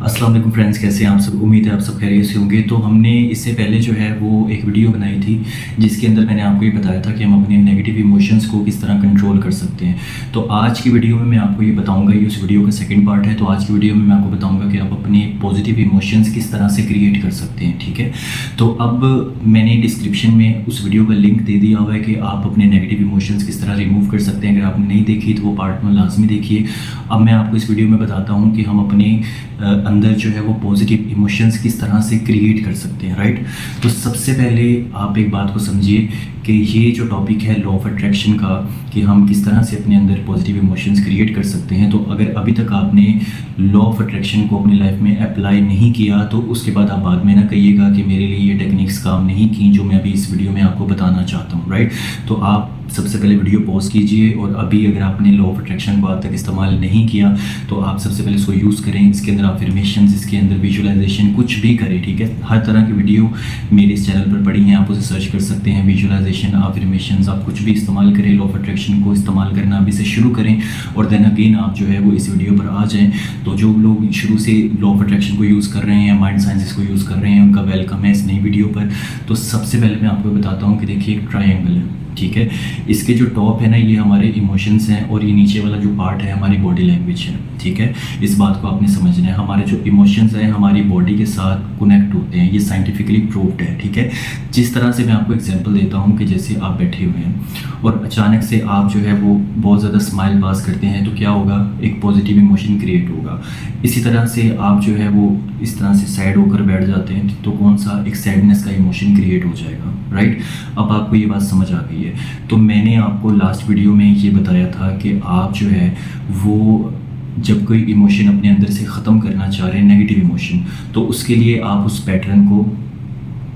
अस्सलाम वालेकुम फ्रेंड्स, कैसे हैं आप सब। उम्मीद है आप सब खैरियत से होंगे। तो हमने इससे पहले जो है वो एक वीडियो बनाई थी जिसके अंदर मैंने आपको ये बताया था कि हम अपने नेगेटिव इमोशंस को किस तरह कंट्रोल कर सकते हैं। तो आज की वीडियो में मैं आपको ये बताऊंगा, ये उस वीडियो का सेकंड पार्ट है। तो आज की वीडियो में मैं आपको बताऊंगा कि आप अपने पॉजिटिव इमोशंस किस तरह से क्रिएट कर सकते हैं, ठीक है। तो अब मैंने डिस्क्रिप्शन में उस वीडियो का लिंक दे दिया हुआ है कि आप अपने नेगेटिव इमोशंस किस तरह रिमूव कर सकते हैं। अगर आपने नहीं देखी तो वो पार्ट में लाजमी देखिए। अब मैं आपको इस वीडियो में बताता हूँ कि हम अपने अंदर जो है वो पॉजिटिव इमोशंस किस तरह से क्रिएट कर सकते हैं, राइट। तो सबसे पहले आप एक बात को समझिए कि ये जो टॉपिक है लॉ ऑफ अट्रैक्शन का, कि हम किस तरह से अपने अंदर पॉजिटिव इमोशंस क्रिएट कर सकते हैं। तो अगर अभी तक आपने लॉ ऑफ अट्रैक्शन को अपनी लाइफ में अप्लाई नहीं किया तो उसके बाद आप बाद में ना कहिएगा कि मेरे लिए ये टेक्निक्स काम नहीं की जो मैं अभी इस वीडियो में आपको बताना चाहता हूँ, राइट। तो आप सबसे पहले वीडियो पॉज कीजिए और अभी अगर आपने लॉ ऑफ अट्रैक्शन को आज तक इस्तेमाल नहीं किया तो आप सबसे पहले इसको यूज़ करें। इसके अंदर अफर्मेशंस, इसके अंदर विजुअलाइजेशन, कुछ भी करें, ठीक है। हर तरह की वीडियो मेरे इस चैनल पर पड़ी हैं, आप उसे सर्च कर सकते हैं। विजुअलाइजेशन, अफर्मेशंस, आप कुछ भी इस्तेमाल करें। लॉ ऑफ अट्रैक्शन को इस्तेमाल करना अभी से शुरू करें और देन अगेन आप जो है वो इस वीडियो पर आ जाएँ। तो जो लोग शुरू से लॉ ऑफ अट्रैक्शन को यूज़ कर रहे हैं, माइंड साइंसेस को यूज़ कर रहे हैं, उनका वेलकम है इस नई वीडियो पर। तो सबसे पहले मैं आपको बताता हूँ कि देखिए एक ट्रायंगल है, ठीक है। इसके जो टॉप है ना ये हमारे इमोशंस हैं और ये नीचे वाला जो पार्ट है हमारी बॉडी लैंग्वेज है, ठीक है। इस बात को आपने समझना है। हमारे जो इमोशंस हैं हमारी बॉडी के साथ कनेक्ट होते हैं, ये साइंटिफिकली प्रूव्ड है, ठीक है। जिस तरह से मैं आपको एग्जांपल देता हूँ कि जैसे आप बैठे हुए हैं और अचानक से आप जो है वो बहुत ज़्यादा स्माइल पास करते हैं तो क्या होगा, एक पॉजिटिव इमोशन क्रिएट होगा। इसी तरह से आप जो है वो इस तरह से सैड होकर बैठ जाते हैं तो कौन सा एक सैडनेस का इमोशन क्रिएट हो जाएगा, राइट। अब आपको ये बात समझ आ गई है। तो मैंने आपको लास्ट वीडियो में ये बताया था कि आप जो है वो जब कोई इमोशन अपने अंदर से ख़त्म करना चाह रहे हैं, नेगेटिव इमोशन, तो उसके लिए आप उस पैटर्न को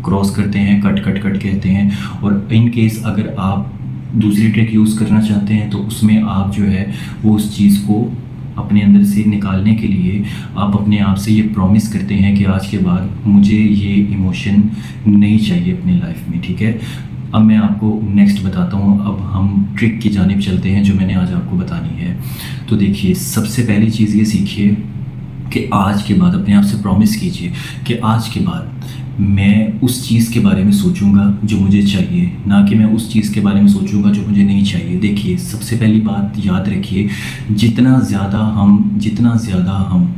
क्रॉस करते हैं, कट कट कट कहते हैं। और इन केस अगर आप दूसरी ट्रिक यूज़ करना चाहते हैं तो उसमें आप जो है वो उस चीज़ को अपने अंदर से निकालने के लिए आप अपने आप से ये प्रॉमिस करते हैं कि आज के बाद मुझे ये इमोशन नहीं चाहिए अपनी लाइफ में, ठीक है। अब मैं आपको नेक्स्ट बताता हूँ। अब हम ट्रिक की जानिब चलते हैं जो मैंने आज आपको बतानी है। तो देखिए सबसे पहली चीज़ ये सीखिए कि आज के बाद अपने आप से प्रॉमिस कीजिए कि आज के बाद मैं उस चीज़ के बारे में सोचूंगा जो मुझे चाहिए, ना कि मैं उस चीज़ के बारे में सोचूंगा जो मुझे नहीं चाहिए। देखिए सबसे पहली बात याद रखिए, जितना ज़्यादा हम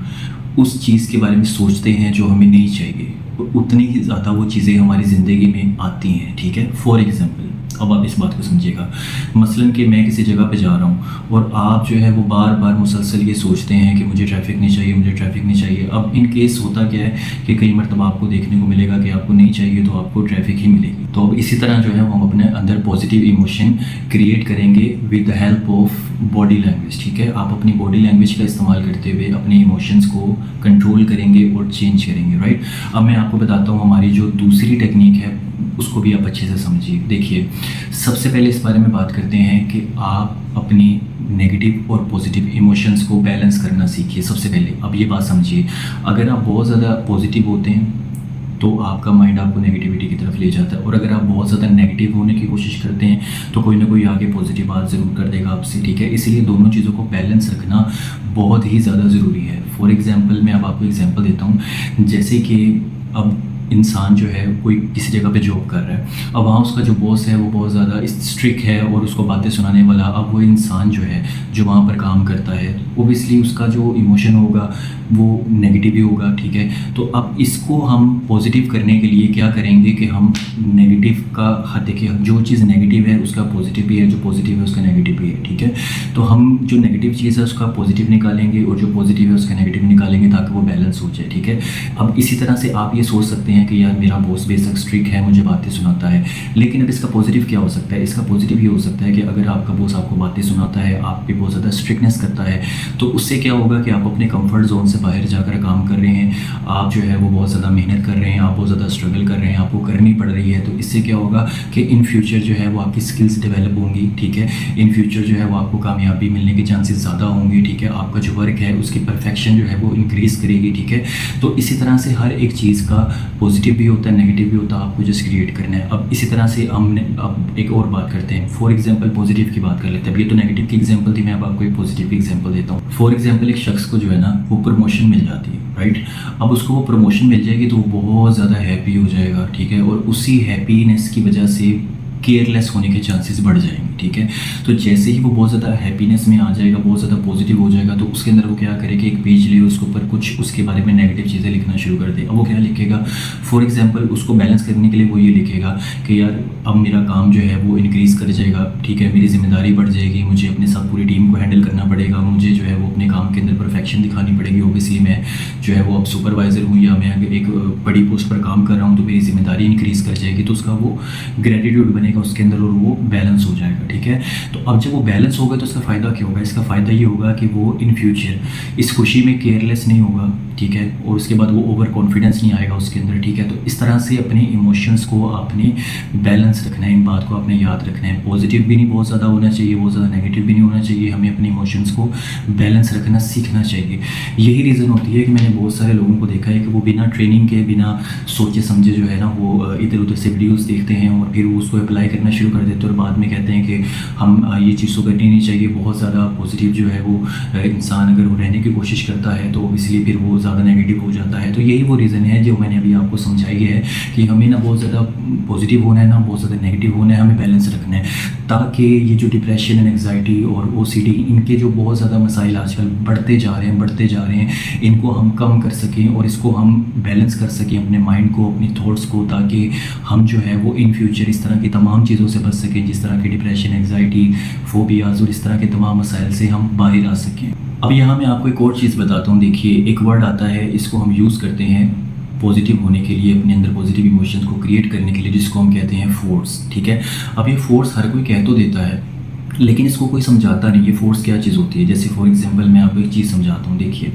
उस चीज़ के बारे में सोचते हैं जो हमें नहीं चाहिए उतनी ही ज़्यादा वो चीज़ें हमारी ज़िंदगी में आती हैं, ठीक है। फॉर एग्ज़ाम्पल, अब आप इस बात को समझिएगा, मसलन कि मैं किसी जगह पे जा रहा हूँ और आप जो है वो बार बार मुसलसल ये सोचते हैं कि मुझे ट्रैफिक नहीं चाहिए, मुझे ट्रैफिक नहीं चाहिए। अब इन केस होता क्या है कि कई मरतबा आपको देखने को मिलेगा कि आपको नहीं चाहिए तो आपको ट्रैफिक ही मिलेगी। तो अब इसी तरह जो है हम अपने अंदर पॉजिटिव इमोशन क्रिएट करेंगे with the help of body language, ठीक है। आप अपनी बॉडी लैंग्वेज का इस्तेमाल करते हुए अपने इमोशंस को कंट्रोल करेंगे और चेंज करेंगे, राइट। अब मैं आपको बताता हूँ हमारी जो दूसरी टेक्निक है उसको भी आप अच्छे से समझिए। देखिए सबसे पहले इस बारे में बात करते हैं कि आप अपनी नेगेटिव और पॉजिटिव इमोशंस को बैलेंस करना सीखिए। सबसे पहले अब ये बात समझिए, अगर आप बहुत ज़्यादा पॉजिटिव होते हैं तो आपका माइंड आपको नेगेटिविटी की तरफ ले जाता है, और अगर आप बहुत ज़्यादा नेगेटिव होने की कोशिश करते हैं तो कोई ना कोई आगे पॉजिटिव बात ज़रूर कर देगा आपसे, ठीक है। इसलिए दोनों चीज़ों को बैलेंस रखना बहुत ही ज़्यादा ज़रूरी है। फॉर एग्ज़ाम्पल मैं अब आपको एग्जांपल देता हूँ, जैसे कि अब इंसान जो है कोई किसी जगह पे जॉब कर रहा है, अब वहाँ उसका जो बॉस है वो बहुत ज़्यादा स्ट्रिक्ट है और उसको बातें सुनाने वाला। अब वो इंसान जो है जो वहाँ पर काम करता है ओबियसली उसका जो इमोशन होगा वो नेगेटिव ही होगा, ठीक है। तो अब इसको हम पॉजिटिव करने के लिए क्या करेंगे कि हम नेगेटिव का हाथ देखिए, जो चीज़ नेगेटिव है उसका पॉजिटिव भी है, जो पॉजिटिव है उसका नेगेटिव भी है, ठीक है। तो हम जो नेगेटिव चीज़ है उसका पॉजिटिव निकालेंगे और जो पॉजिटिव है उसका नेगेटिव निकालेंगे ताकि वो बैलेंस हो जाए, ठीक है। अब इसी तरह से आप ये सोच सकते हैं कि यार मेरा बॉस बेशक स्ट्रिक्ट है, मुझे बातें सुनाता है, लेकिन अब इसका पॉजिटिव क्या हो सकता है। इसका पॉजिटिव ये हो सकता है कि अगर आपका बॉस आपको बातें सुनाता है, आप पे बहुत ज़्यादा स्ट्रिक्टनेस करता है, तो उससे क्या होगा कि आप अपने कंफर्ट जोन से बाहर जाकर काम कर रहे हैं, आप जो है वो बहुत ज़्यादा मेहनत कर रहे हैं, आप बहुत ज़्यादा स्ट्रगल कर रहे हैं, आपको करनी पड़ रही है। तो इससे क्या होगा कि इन फ्यूचर जो है वो आपकी स्किल्स डेवलप होंगी, ठीक है। इन फ्यूचर जो है वो आपको कामयाबी मिलने के चांसेस ज़्यादा होंगे, ठीक है। आपका जो वर्क है उसकी परफेक्शन जो है वो इंक्रीज़ करेगी, ठीक है। तो इसी तरह से हर एक चीज़ का पॉजिटिव भी होता है, नेगेटिव भी होता है, आपको जस्ट क्रिएट करना है। अब इसी तरह से हमने अब एक और बात करते हैं। फॉर एग्जांपल पॉजिटिव की बात कर लेते हैं। अब ये तो नेगेटिव की एग्जांपल थी, मैं अब आपको एक पॉजिटिव की एग्जांपल देता हूँ। फॉर एग्जांपल एक शख्स को जो है ना वो प्रमोशन मिल जाती है, राइट। अब उसको वो प्रमोशन मिल जाएगी तो वो बहुत ज़्यादा हैप्पी हो जाएगा, ठीक है, और उसी हैप्पीनेस की वजह से केयरलेस होने के चांसेस बढ़ जाएंगे, ठीक है। तो जैसे ही वो बहुत ज़्यादा हैप्पीनेस में आ जाएगा, बहुत ज़्यादा पॉजिटिव हो जाएगा, तो उसके अंदर वो क्या करे कि एक पेज ले, उसके ऊपर कुछ उसके बारे में नेगेटिव चीज़ें लिखना शुरू कर दे। अब वो क्या लिखेगा, फॉर एग्जांपल उसको बैलेंस करने के लिए वो ये लिखेगा कि यार अब मेरा काम जो है वो इंक्रीज़ कर जाएगा, ठीक है, मेरी जिम्मेदारी बढ़ जाएगी, मुझे अपने साथ पूरी टीम को हैंडल करना पड़ेगा, मुझे जो है वो अपने काम के अंदर परफेक्शन दिखानी पड़ेगी। ओबियसली मैं जो है वो अब सुपरवाइज़र हूँ या मैं अगर एक बड़ी पोस्ट पर काम कर रहा हूँ तो मेरी जिम्मेदारी इंक्रीज़ कर जाएगी, तो उसका वो ग्रेटिट्यूड बनेगा उसके अंदर और वो बैलेंस हो जाएगा, ठीक है। तो अब जब वो बैलेंस होगा तो इसका फ़ायदा क्या होगा, इसका फ़ायदा ये होगा कि वो इन फ्यूचर इस खुशी में केयरलेस नहीं होगा, ठीक है, और उसके बाद वो ओवर कॉन्फिडेंस नहीं आएगा उसके अंदर, ठीक है। तो इस तरह से अपने इमोशंस को आपने बैलेंस रखना है, इन बात को आपने याद रखना है। पॉजिटिव भी नहीं बहुत ज़्यादा होना चाहिए, बहुत ज़्यादा नेगेटिव भी नहीं होना चाहिए, हमें अपने इमोशंस को बैलेंस रखना सीखना चाहिए। यही रीज़न होती है कि मैंने बहुत सारे लोगों को देखा है कि वो बिना ट्रेनिंग के, बिना सोचे समझे जो है ना वो इधर उधर से वीडियोज़ देखते हैं और फिर वो उसको अप्लाई करना शुरू कर देते हैं और बाद में कहते हैं कि हम ये चीज़ तो करनी नहीं चाहिए। बहुत ज़्यादा पॉजिटिव जो है वो इंसान अगर वो रहने की कोशिश करता है तो इसलिए फिर वो ज़्यादा नेगेटिव हो जाता है। तो यही वो रीज़न है जो मैंने अभी आपको समझाई है कि हमें ना बहुत ज़्यादा पॉजिटिव होना है, ना बहुत ज़्यादा नेगेटिव होना है, हमें बैलेंस रखना है, ताकि ये जो डिप्रेशन एंड एंग्जाइटी और OCD इनके जो बहुत ज़्यादा मसाइल आजकल बढ़ते जा रहे हैं, इनको हम कम कर सकें और इसको हम बैलेंस कर सकें अपने माइंड को, अपनी थॉट्स को, ताकि हम जो है वो इन फ्यूचर इस तरह की तमाम चीज़ों से बच सकें, जिस तरह की डिप्रेशन, एंग्जाइटी, फोबियाज़ और इस तरह के तमाम मसाइल से हम बाहर आ सकें। अब यहाँ मैं आपको एक और चीज़ बताता हूँ। देखिए, एक वर्ड आता है, इसको हम यूज़ करते हैं पॉजिटिव होने के लिए, अपने अंदर पॉजिटिव इमोशंस को क्रिएट करने के लिए, जिसको हम कहते हैं फोर्स, ठीक है। अब ये फोर्स हर कोई कह तो देता है लेकिन इसको कोई समझाता नहीं, ये फोर्स क्या चीज़ होती है। जैसे फॉर एग्जांपल मैं आपको एक चीज़ समझाता हूँ। देखिए,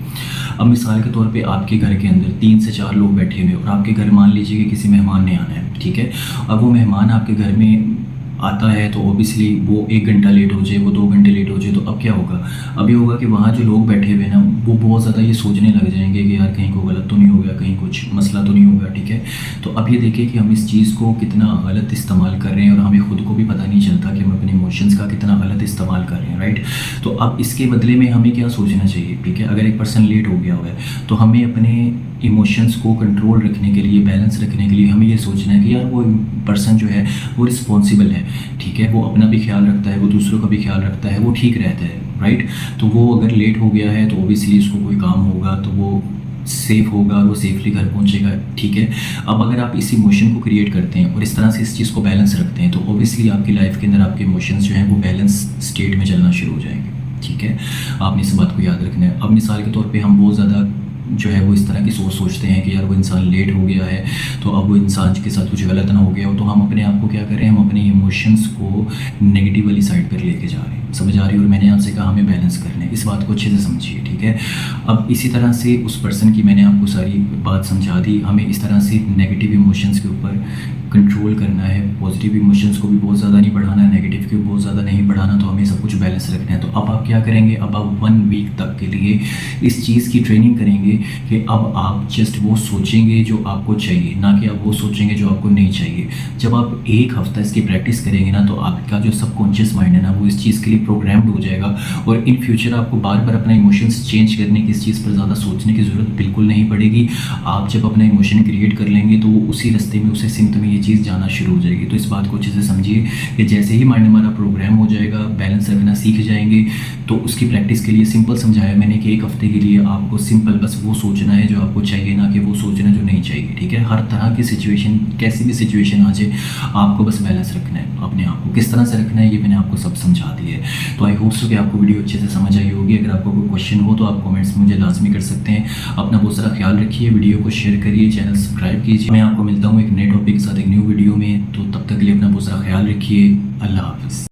अब मिसाल के तौर पे आपके घर के अंदर 3 से 4 लोग बैठे हुए और आपके घर मान लीजिए कि किसी मेहमान ने आना है, ठीक है। अब वो मेहमान आपके घर में आता है तो ऑब्वियसली वो 1 घंटा लेट हो जाए, वो 2 घंटे लेट हो जाए, तो अब क्या होगा, अब ये होगा कि वहाँ जो लोग बैठे हुए हैं ना वो बहुत ज़्यादा ये सोचने लग जाएंगे कि यार कहीं को गलत तो नहीं हो गया, कहीं कुछ मसला तो नहीं होगा, ठीक है। तो अब ये देखिए कि हम इस चीज़ को कितना गलत इस्तेमाल कर रहे हैं और हमें खुद को भी पता नहीं चलता कि हम अपने इमोशंस का कितना गलत इस्तेमाल कर रहे हैं, राइट। तो अब इसके बदले में हमें क्या सोचना चाहिए, ठीक है। अगर एक पर्सन लेट हो गया हुआ है तो हमें अपने इमोशंस को कंट्रोल रखने के लिए, बैलेंस रखने के लिए हमें ये सोचना है कि यार वो पर्सन जो है वो रिस्पॉन्सिबल है, ठीक है, वो अपना भी ख्याल रखता है, वो दूसरों का भी ख्याल रखता है, वो ठीक रहता है, राइट। तो वो अगर लेट हो गया है तो ओबियसली उसको कोई काम होगा तो वो सेफ़ होगा, वो सेफली घर पहुंचेगा, ठीक है। अब अगर आप इस इमोशन को क्रिएट करते हैं और इस तरह से इस चीज़ को बैलेंस रखते हैं तो ओबियसली आपकी लाइफ के अंदर आपके इमोशंस जो हैं वो बैलेंस स्टेट में चलना शुरू हो जाएंगे, ठीक है। आपने इस बात को याद रखना है। अब मिसाल के तौर पे हम बहुत ज़्यादा जो है वो इस तरह की सोचते हैं कि यार वो इंसान लेट हो गया है तो अब वो इंसान के साथ कुछ गलत ना हो गया हो, तो हम अपने आप को क्या करें, हम अपने इमोशंस को नेगेटिव वाली साइड पर लेके जा रहे हैं, समझ आ रही है। और मैंने आपसे कहा हमें बैलेंस करना है, इस बात को अच्छे से समझिए, ठीक है। अब इसी तरह से उस पर्सन की मैंने आपको सारी बात समझा दी, हमें इस तरह से नेगेटिव इमोशंस के ऊपर कंट्रोल करना है, पॉजिटिव इमोशंस को भी बहुत ज़्यादा नहीं बढ़ाना है, नेगेटिव को बहुत ज़्यादा नहीं बढ़ाना, तो हमें सब कुछ बैलेंस रखना है। तो अब आप क्या करेंगे, अब आप 1 वीक तक के लिए इस चीज़ की ट्रेनिंग करेंगे कि अब आप जस्ट वो सोचेंगे जो आपको चाहिए, ना कि आप वो सोचेंगे जो आपको नहीं चाहिए। जब आप 1 हफ्ता इसकी प्रैक्टिस करेंगे ना तो आपका जो सबकॉन्शियस माइंड है ना वो इस चीज़ के लिए प्रोग्राम्ड हो जाएगा और इन फ्यूचर आपको बार बार अपना इमोशंस चेंज करने की, इस चीज़ पर ज़्यादा सोचने की ज़रूरत बिल्कुल नहीं पड़ेगी। आप जब अपना इमोशन क्रिएट कर लेंगे तो वो उसी रास्ते में, उसी सिमत में ये चीज़ जाना शुरू हो जाएगी। तो इस बात को अच्छे से समझिए कि जैसे ही माइंड हमारा प्रोग्राम हो जाएगा, बैलेंस रखना सीख जाएंगे, तो उसकी प्रैक्टिस के लिए सिंपल समझाया मैंने कि 1 हफ्ते के लिए आपको सिंपल बस वो सोचना है जो आपको चाहिए, ना कि वो सोचना जो नहीं चाहिए, ठीक है। हर तरह की सिचुएशन, कैसी भी सिचुएशन आ जाए, आपको बस बैलेंस रखना है। अपने आप को किस तरह से रखना है ये मैंने आपको सब समझा दिया है। तो आई होप सो कि आपको वीडियो अच्छे से समझ आई होगी। अगर आपको कोई क्वेश्चन हो तो आप कमेंट्स में मुझे लाजमी कर सकते हैं। अपना बहुत सारा ख्याल रखिए, वीडियो को शेयर करिए, चैनल सब्सक्राइब कीजिए। मैं आपको मिलता हूँ एक नए टॉपिक के साथ एक न्यू वीडियो में, तो तब तक के लिए अपना बहुत सारा ख्याल रखिए। अल्लाह हाफ़िज़।